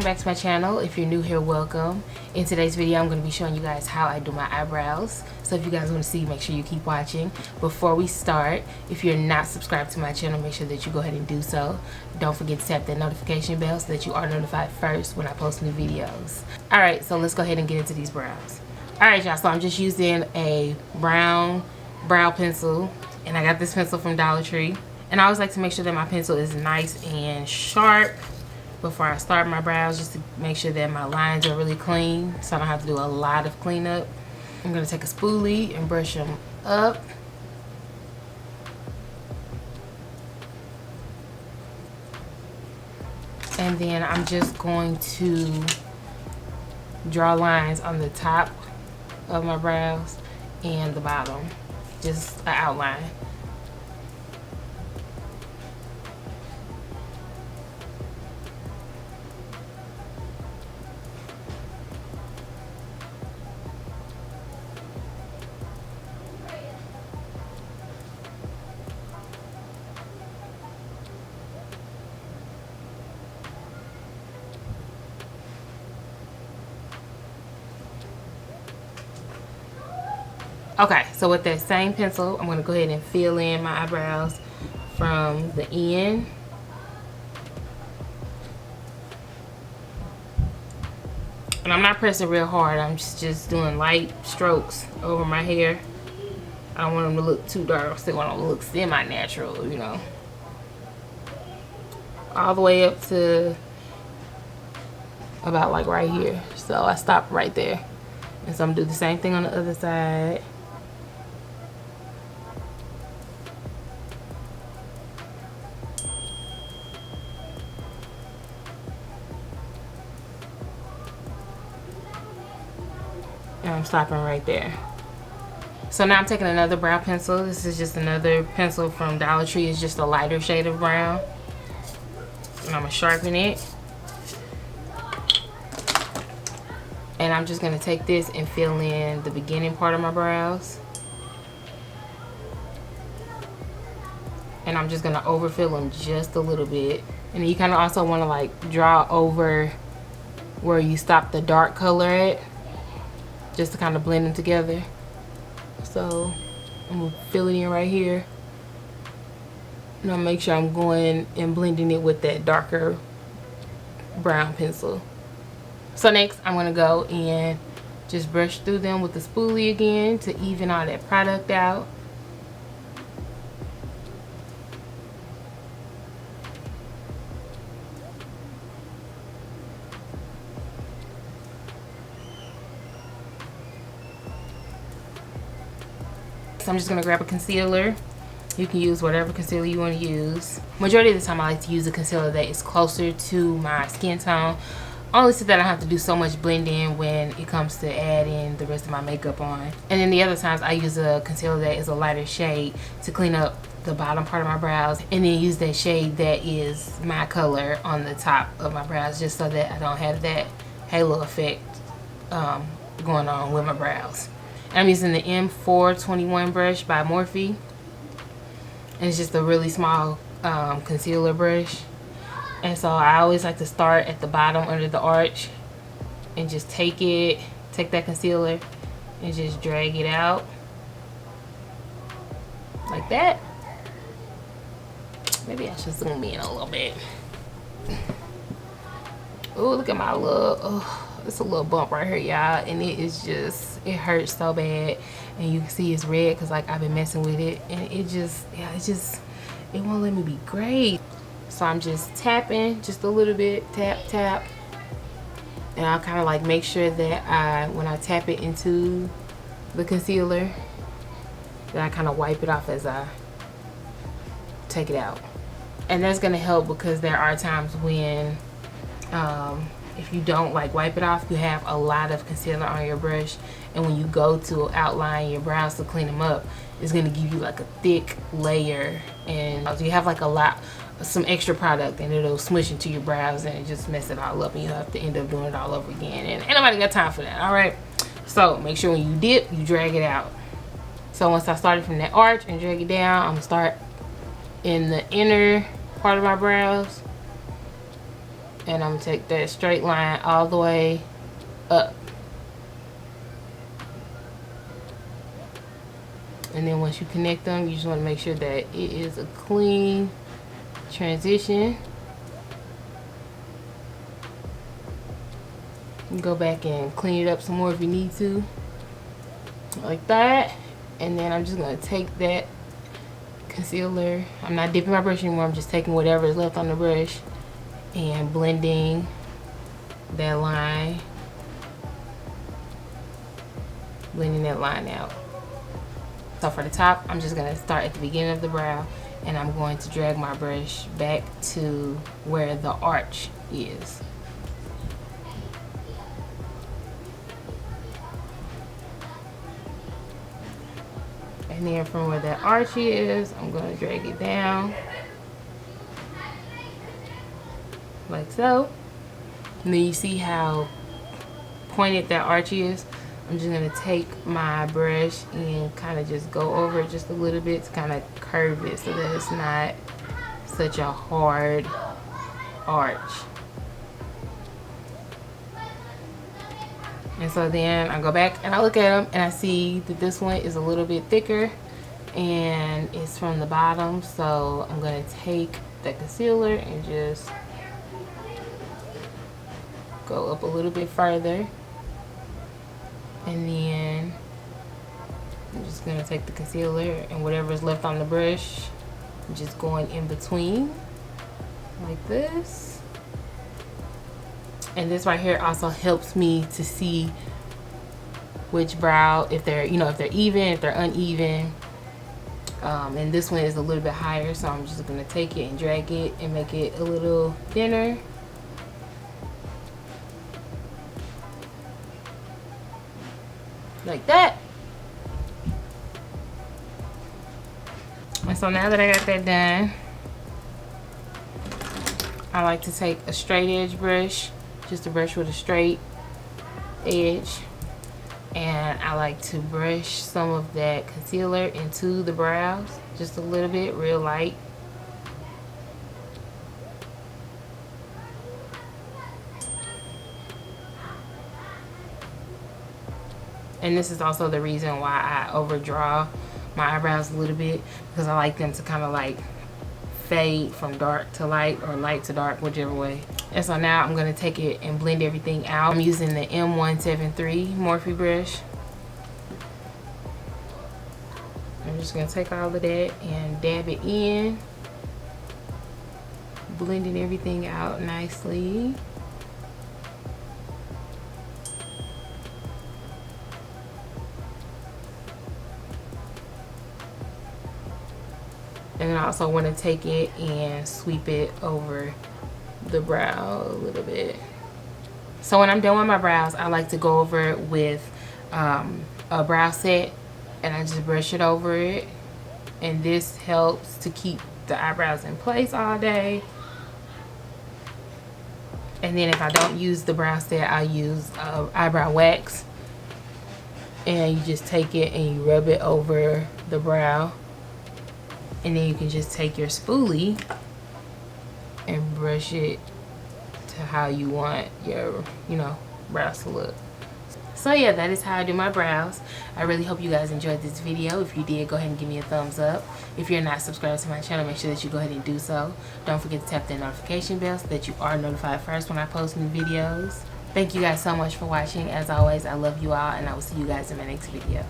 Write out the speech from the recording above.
back to my channel. If you're new here, welcome. In today's video, I'm going to be showing you guys how I do my eyebrows. So if you guys want to see, make sure you keep watching. Before we start, if you're not subscribed to my channel, make sure that you go ahead and do so. Don't forget to tap that notification bell so that you are notified first when I post new videos. Alright, so let's go ahead and get into these brows. Alright y'all, so I'm just using a brown brow pencil, and I got this pencil from Dollar Tree. And I always like to make sure that my pencil is nice and sharp before I start my brows, just to make sure that my lines are really clean so I don't have to do a lot of cleanup. I'm going to take a spoolie and brush them up. And then I'm just going to draw lines on the top of my brows and the bottom, just an outline. Okay, so with that same pencil, I'm going to go ahead and fill in my eyebrows from the end. And I'm not pressing real hard. I'm just doing light strokes over my hair. I don't want them to look too dark. I still want them to look semi-natural, you know. All the way up to about like right here. So I stopped right there. And so I'm going to do the same thing on the other side. And I'm stopping right there. So now I'm taking another brow pencil. This is just another pencil from Dollar Tree. It's just a lighter shade of brown. And I'm going to sharpen it. And I'm just going to take this and fill in the beginning part of my brows. And I'm just going to overfill them just a little bit. And you kind of also want to like draw over where you stop the dark color at, just to kind of blend them together. So I'm going to fill it in right here. And I'll make sure I'm going and blending it with that darker brown pencil. So next I'm going to go and just brush through them with the spoolie again to even all that product out. So I'm just going to grab a concealer. You can use whatever concealer you want to use. Majority of the time I like to use a concealer that is closer to my skin tone, only so that I don't have to do so much blending when it comes to adding the rest of my makeup on. And then the other times I use a concealer that is a lighter shade to clean up the bottom part of my brows, and then use that shade that is my color on the top of my brows, just so that I don't have that halo effect going on with my brows. And I'm using the M421 brush by Morphe. And it's just a really small concealer brush. And so I always like to start at the bottom under the arch and just take that concealer and just drag it out like that. Maybe I should zoom in a little bit. Oh, look at my little, oh, it's a little bump right here, y'all, and it is just, it hurts so bad. And you can see it's red because like I've been messing with it, and it just, yeah, it won't let me be great. So I'm just tapping just a little bit, tap tap, and I'll kind of like make sure that when I tap it into the concealer, that I kind of wipe it off as I take it out. And that's gonna help because there are times when if you don't like wipe it off, you have a lot of concealer on your brush, and when you go to outline your brows to clean them up, it's going to give you like a thick layer, and you have like some extra product, and it'll smush into your brows and just mess it all up, and you have to end up doing it all over again, and ain't nobody got time for that. All right, so make sure when you dip, you drag it out. So once I started from that arch and drag it down, I'm gonna start in the inner part of my brows And I'm gonna take that straight line all the way up. And then once you connect them, you just want to make sure that it is a clean transition. You go back and clean it up some more if you need to, like that. And then I'm just going to take that concealer. I'm not dipping my brush anymore. I'm just taking whatever is left on the brush and blending that line. Blending that line out. So for the top, I'm just going to start at the beginning of the brow, and I'm going to drag my brush back to where the arch is. And then from where that arch is, I'm going to drag it down like so. And then you see how pointed that arch is. I'm just going to take my brush and kind of just go over it just a little bit to kind of curve it so that it's not such a hard arch. And so then I go back and I look at them and I see that this one is a little bit thicker and it's from the bottom. So I'm going to take that concealer and just go up a little bit further. And then I'm just going to take the concealer and whatever is left on the brush, just going in between like this. And this right here also helps me to see which brow, if they're, if they're even, if they're uneven. And this one is a little bit higher, so I'm just going to take it and drag it and make it a little thinner. Like that. And so now that I got that done, I like to take a straight edge brush, just a brush with a straight edge, and I like to brush some of that concealer into the brows, just a little bit, real light. And this is also the reason why I overdraw my eyebrows a little bit, because I like them to kind of like fade from dark to light or light to dark, whichever way. And so now I'm going to take it and blend everything out. I'm using the M173 Morphe brush. I'm just going to take all of that and dab it in, blending everything out nicely. And I also want to take it and sweep it over the brow a little bit. So when I'm done with my brows, I like to go over it with a brow set, and I just brush it over it. And this helps to keep the eyebrows in place all day. And then if I don't use the brow set, I'll use eyebrow wax. And you just take it and you rub it over the brow. And then you can just take your spoolie and brush it to how you want your, brows to look. So yeah, that is how I do my brows. I really hope you guys enjoyed this video. If you did, go ahead and give me a thumbs up. If you're not subscribed to my channel, make sure that you go ahead and do so. Don't forget to tap that notification bell so that you are notified first when I post new videos. Thank you guys so much for watching. As always, I love you all, and I will see you guys in my next video.